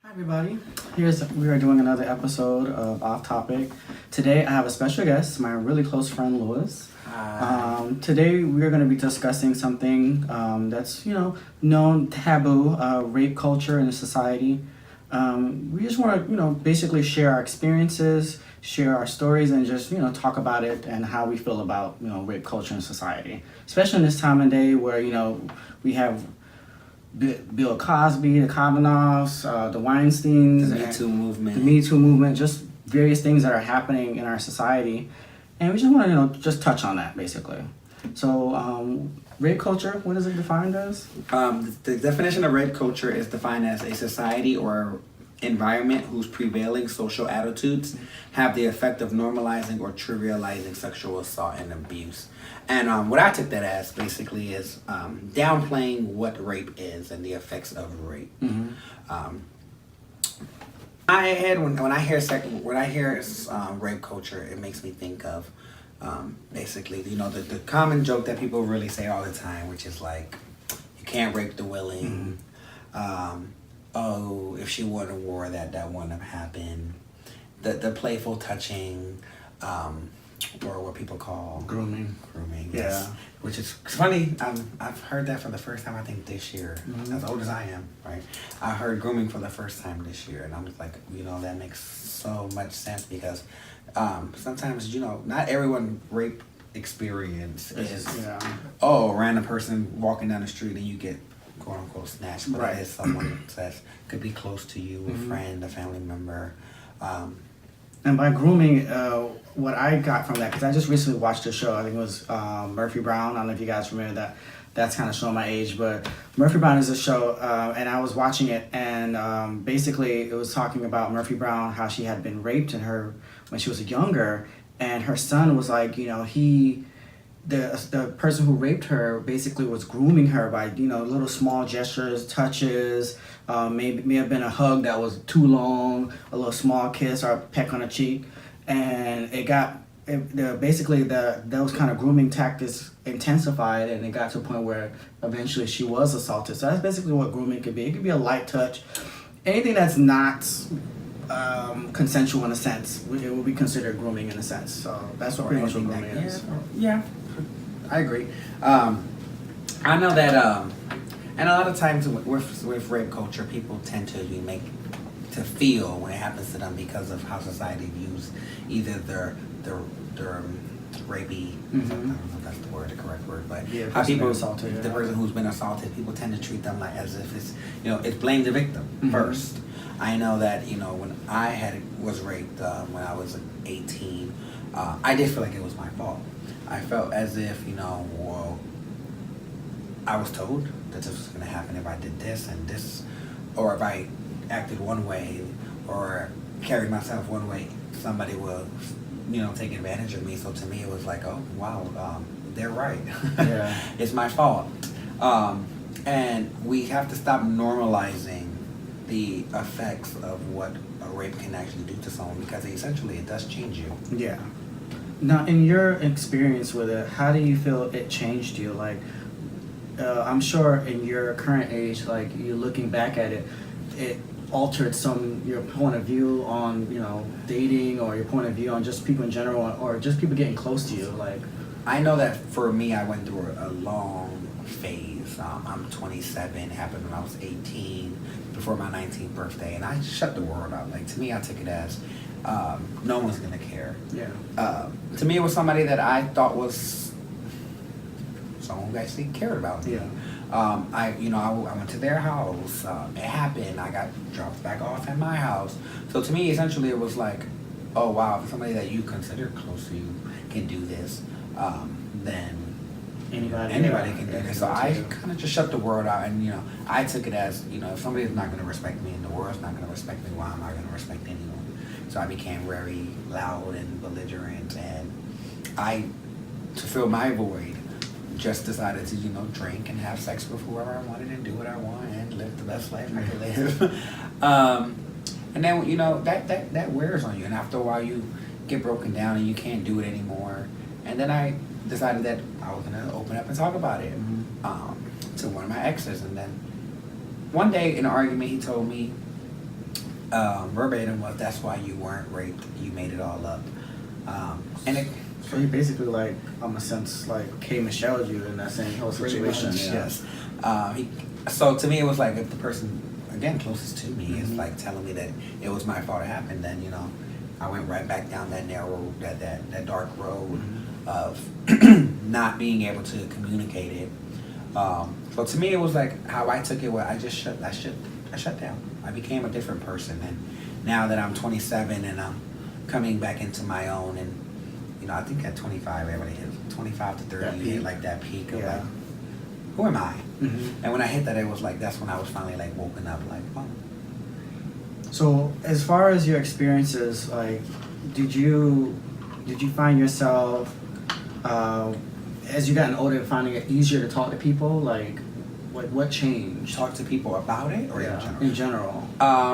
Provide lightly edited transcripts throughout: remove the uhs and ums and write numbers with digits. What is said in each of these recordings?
Hi everybody. We are doing another episode of Off Topic. Today I have a special guest, my really close friend Louis. Today we are going to be discussing something that's known taboo, rape culture in society. We just want to basically share our experiences, share our stories, and just talk about it and how we feel about rape culture in society, especially in this time of day where we have Bill Cosby, the Kavanaughs, the Weinsteins, The Me Too movement. the Me Too movement, just various things that are happening in our society, and we just want to just touch on that basically. So, rape culture, what is it defined as? The definition of rape culture is defined as a society or environment whose prevailing social attitudes have the effect of normalizing or trivializing sexual assault and abuse. And what I took that as basically is downplaying what rape is and the effects of rape. I had when I hear rape culture, it makes me think of basically the common joke that people really say all the time, which is like, you can't rape the willing. Oh, if she went to war, that wouldn't have happened. The playful touching, or what people call Grooming. Yes. Which is funny. I've heard that for the first time, I think this year. As old as I am, right? I heard grooming for the first time this year, and I was like, that makes so much sense because sometimes not everyone rape experience is a random person walking down the street and you get quote unquote snatched, but it is someone that could be close to you, a friend, a family member. And by grooming, what I got from that, because I just recently watched a show, I think it was Murphy Brown. I don't know if you guys remember that. That's kind of showing my age, but Murphy Brown is a show, and I was watching it, and basically it was talking about Murphy Brown, how she had been raped when she was younger, and her son was like, the person who raped her basically was grooming her by little small gestures, touches, may have been a hug that was too long, a little small kiss or a peck on the cheek, and those kind of grooming tactics intensified, and it got to a point where eventually she was assaulted. So that's basically what grooming could be. It could be a light touch, anything that's not consensual in a sense. It would be considered grooming in a sense. So that's what pretty much what grooming is. Yeah, I agree. I know that, and a lot of times with rape culture, people tend to feel when it happens to them because of how society views either their rapey. I don't know if that's the correct word, but how people the person who's been assaulted, people tend to treat them like as if it's blame the victim first. I know that when I was raped when I was 18, I did feel like it was my fault. I felt as if I was told that this was going to happen if I did this and this, or if I acted one way or carried myself one way, somebody will take advantage of me. So to me it was like, oh wow, they're right. It's my fault. And we have to stop normalizing the effects of what a rape can actually do to someone, because essentially it does change you. Yeah. Now, in your experience with it, how do you feel it changed you? Like, I'm sure in your current age, like you're looking back at it, it altered your point of view on dating, or your point of view on just people in general, or just people getting close to you. Like, I know that for me, I went through a long phase. I'm 27. It happened when I was 18, before my 19th birthday, and I shut the world out. Like, to me, I took it as no one's gonna care. To me, it was somebody that I thought was someone who actually cared about me. I went to their house. It happened. I got dropped back off at my house. So to me, essentially, it was like, oh wow, if somebody that you consider close to you can do this, then anybody can do this. So I kind of just shut the world out, and I took it as if somebody's not going to respect me and the world's not going to respect me, why am I going to respect anyone? So I became very loud and belligerent, and to fill my void, just decided to drink and have sex with whoever I wanted and do what I want and live the best life I could live. And then that wears on you, and after a while you get broken down and you can't do it anymore. And then I decided that I was gonna open up and talk about it to one of my exes. And then one day in an argument, he told me, verbatim was, "That's why you weren't raped. You made it all up." And it So he basically like, in a sense, like K Michelle'd you in that same whole pretty situation. much, Yeah. yes. So to me, it was like if the person again closest to me is like telling me that it was my fault it happened, then I went right back down that narrow, that dark road of not being able to communicate it. So to me, it was like how I took it. Where I shut down. I became a different person, and now that I'm 27 and I'm coming back into my own, and I think at 25, everybody hits 25 to 30, you hit like that peak of like, who am I? And when I hit that, it was like that's when I was finally like woken up, like, oh. So as far as your experiences, like, did you find yourself as you gotten older finding it easier to talk to people? Like what changed? Talk to people about it, or in general?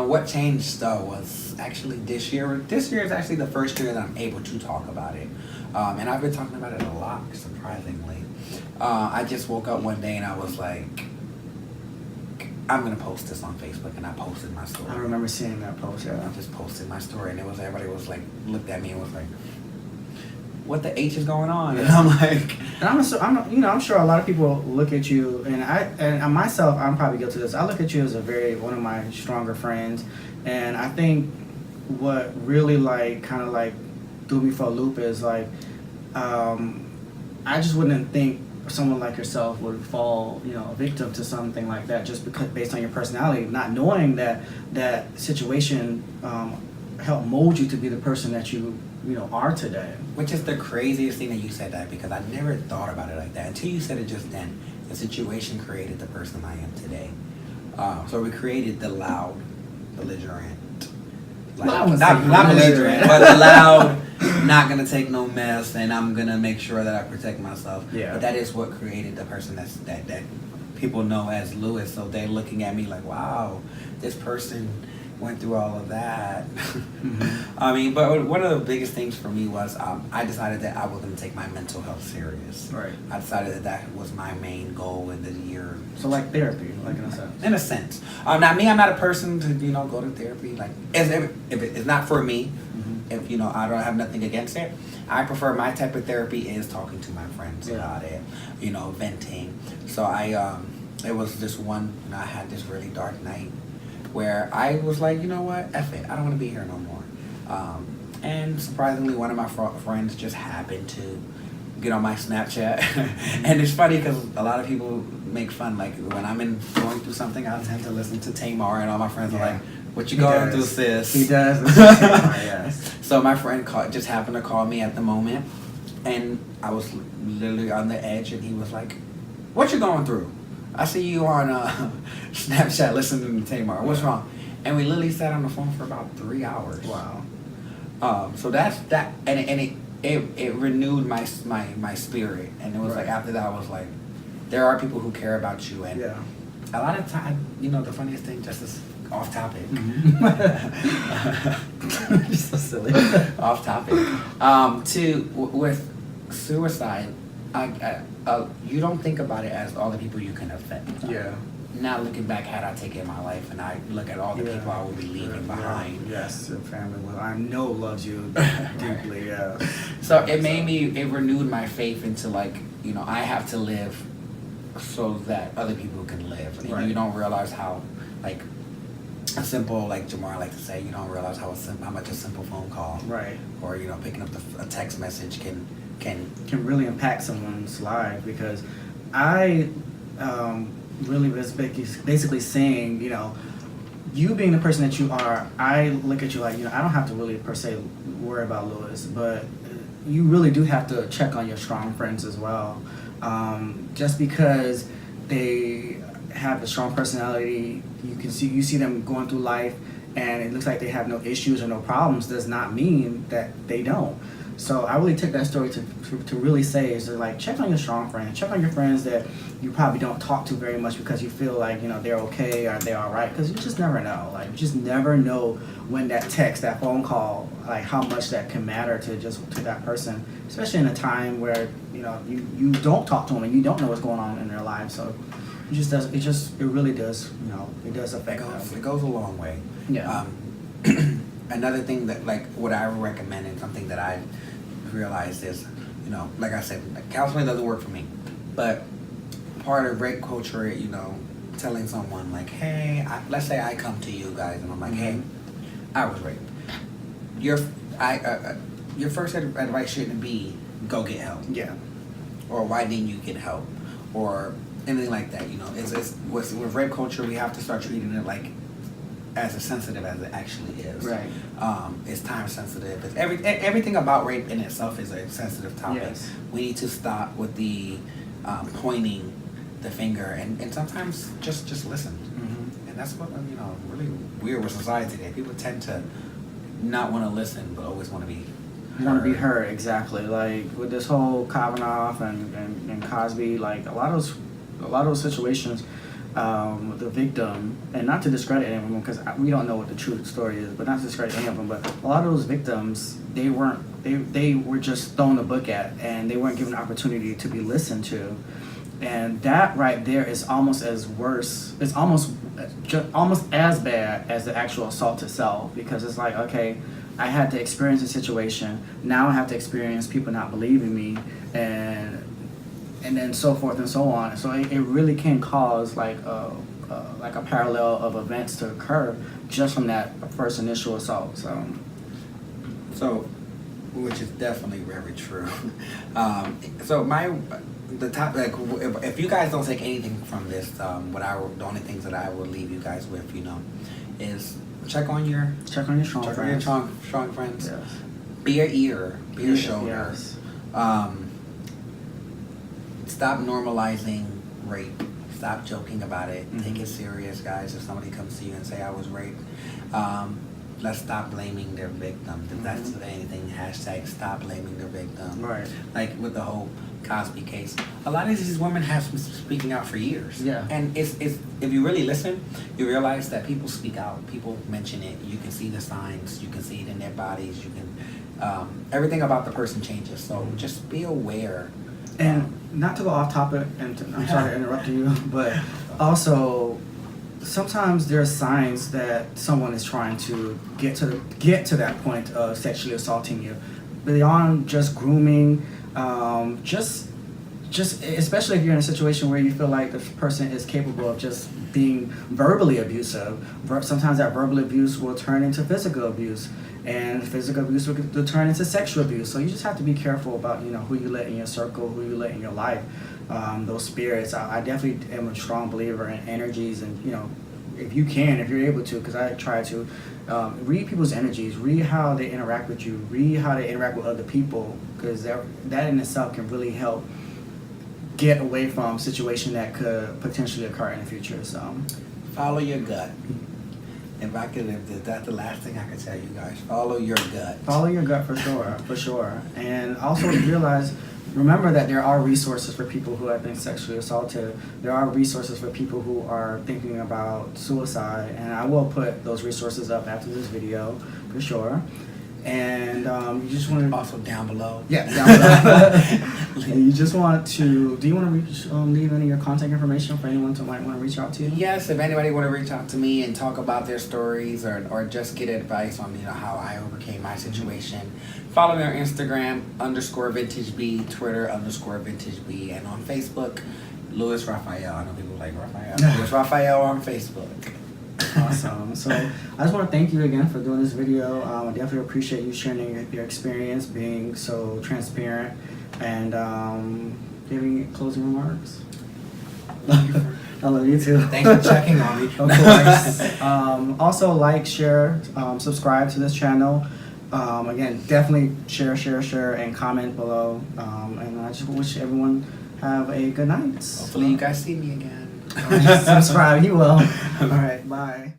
What changed though was actually this year. This year is actually the first year that I'm able to talk about it, and I've been talking about it a lot, surprisingly. I just woke up one day and I was like, I'm gonna post this on Facebook, and I posted my story. I remember seeing that post. Yeah, I just posted my story, and everybody was like, looked at me and was like, "What the H is going on?" And I'm like, and I'm sure a lot of people look at you, and myself, I'm probably guilty of this. I look at you as one of my stronger friends, and I think what really kind of threw me for a loop is like, I just wouldn't think someone like yourself would fall, a victim to something like that just because based on your personality, not knowing that situation helped mold you to be the person that you are today. which is the craziest thing that you said that, because I never thought about it like that until you said it just then. The situation created the person I am today. So we created the loud, belligerent, not belligerent, but the loud, not gonna take no mess, and I'm gonna make sure that I protect myself. Yeah. But that is what created the person that people know as Lewis. So they're looking at me like, wow, this person went through all of that. I mean, but one of the biggest things for me was I decided that I was going to take my mental health serious. Right. I decided that was my main goal in the year. So like therapy, like in a sense. In a sense. Now me, I'm not a person to go to therapy. Like if it's not for me, if I don't have nothing against it. I prefer my type of therapy is talking to my friends about it, venting. So it was this one. I had this really dark night where I was like, you know what, F it, I don't want to be here no more. And surprisingly, one of my friends just happened to get on my Snapchat. And it's funny because a lot of people make fun, like when I'm going through something, I tend to listen to Tamar, and all my friends are like, what you going through, sis? He does. Yes. So my friend just happened to call me at the moment, and I was literally on the edge, and he was like, what you going through? I see you on Snapchat listening to Tamar. What's wrong? And we literally sat on the phone for about 3 hours. Wow. So that's that, and it renewed my spirit. And it was like after that, I was like, there are people who care about you, and a lot of time, the funniest thing, just as off topic. You're so silly. Off topic. With suicide. You don't think about it as all the people you can affect. Yeah. Now looking back, had I taken my life and I look at all the people I would be leaving behind. Yes, your family I know loves you deeply. Yeah. So it renewed my faith into I have to live so that other people can live. And you don't realize how a simple, like Jamar likes to say, you don't realize how much a simple phone call, or picking up a text message can really impact someone's life. Because I really was basically saying, you being the person that you are, I look at you like, I don't have to really per se worry about Lewis, but you really do have to check on your strong friends as well. Just because they have a strong personality, you see them going through life and it looks like they have no issues or no problems, does not mean that they don't. So I really took that story to really say is to check on your strong friends, check on your friends that you probably don't talk to very much because you feel like they're okay or they're all right, because you just never know. You just never know when that text, that phone call, how much that can matter to that person, especially in a time where you don't talk to them and you don't know what's going on in their lives. So it really does it does affect them. It goes a long way. Yeah. another thing that, like, what I would recommend and something that I realized is, you know, like I said, counseling doesn't work for me, but part of rape culture, you know, telling someone like, hey, let's say I come to you guys and I'm like, hey, I was raped. Your first advice shouldn't be go get help. Yeah. Or why didn't you get help? Or anything like that. You know, it's with rape culture, we have to start treating it like as sensitive as it actually is. Right. It's time sensitive. It's everything about rape in itself is a sensitive topic. Yes. We need to stop with the pointing the finger and sometimes just listen. Mm-hmm. And that's what, you know, really weird with society today. People tend to not want to listen, but always want to be You want to be heard, exactly. Like with this whole Kavanaugh and Cosby, like a lot of those situations, the victim, and not to discredit any of them because we don't know what the true story is, but not to discredit any of them, but a lot of those victims, they were just thrown a book at, and they weren't given an opportunity to be listened to. And that right there is almost as worse. It's almost as bad as the actual assault itself, because it's like, okay, I had to experience a situation. Now I have to experience people not believing me, and then so forth and so on. So it really can cause like a parallel of events to occur just from that first initial assault. So, which is definitely very true. The top, like, if you guys don't take anything from this, the only things that I will leave you guys with, you know, is check on your strong friends. Yes. Be your ear, be your shoulder. Yes. Stop normalizing rape. Stop joking about it. Mm-hmm. Take it serious, guys. If somebody comes to you and say I was raped, let's stop blaming their victim. If that's anything, hashtag stop blaming their victim. Right. Like with the whole Cosby case, a lot of these women have been speaking out for years. Yeah. And it's if you really listen, you realize that people speak out. People mention it. You can see the signs. You can see it in their bodies. You can everything about the person changes. So just be aware. And not to go off topic, and I'm sorry to interrupt you, but also sometimes there are signs that someone is trying to get to that point of sexually assaulting you, beyond just grooming. Just especially if you're in a situation where you feel like the person is capable of just being verbally abusive. Sometimes that verbal abuse will turn into physical abuse, and physical abuse will turn into sexual abuse. So you just have to be careful about, you know, who you let in your circle, who you let in your life. Those spirits. I definitely am a strong believer in energies, and, you know, if you're able to, because I try to read people's energies, read how they interact with you, read how they interact with other people, because that in itself can really help get away from situation that could potentially occur in the future. So follow your gut. If that's the last thing I can tell you guys, follow your gut. Follow your gut for sure. And also remember that there are resources for people who have been sexually assaulted. There are resources for people who are thinking about suicide, and I will put those resources up after this video for sure. And you just want to also down below. Yeah, down below. And you just want to. Do you want to leave any of your contact information for anyone who might want to reach out to you? Yes, if anybody want to reach out to me and talk about their stories or just get advice on, you know, how I overcame my situation, follow me on Instagram _VintageB, Twitter _VintageB, and on Facebook, Louis Raphael. I know people like Raphael. Louis Raphael on Facebook. Awesome. So I just want to thank you again for doing this video. I definitely appreciate you sharing your experience, being so transparent, and giving closing remarks. I love you too. Thanks for checking on me. Of course. Also, like, share, subscribe to this channel. Again, definitely share, and comment below. And I just wish everyone have a good night. Hopefully you guys see me again. Subscribe, you will. All right, bye.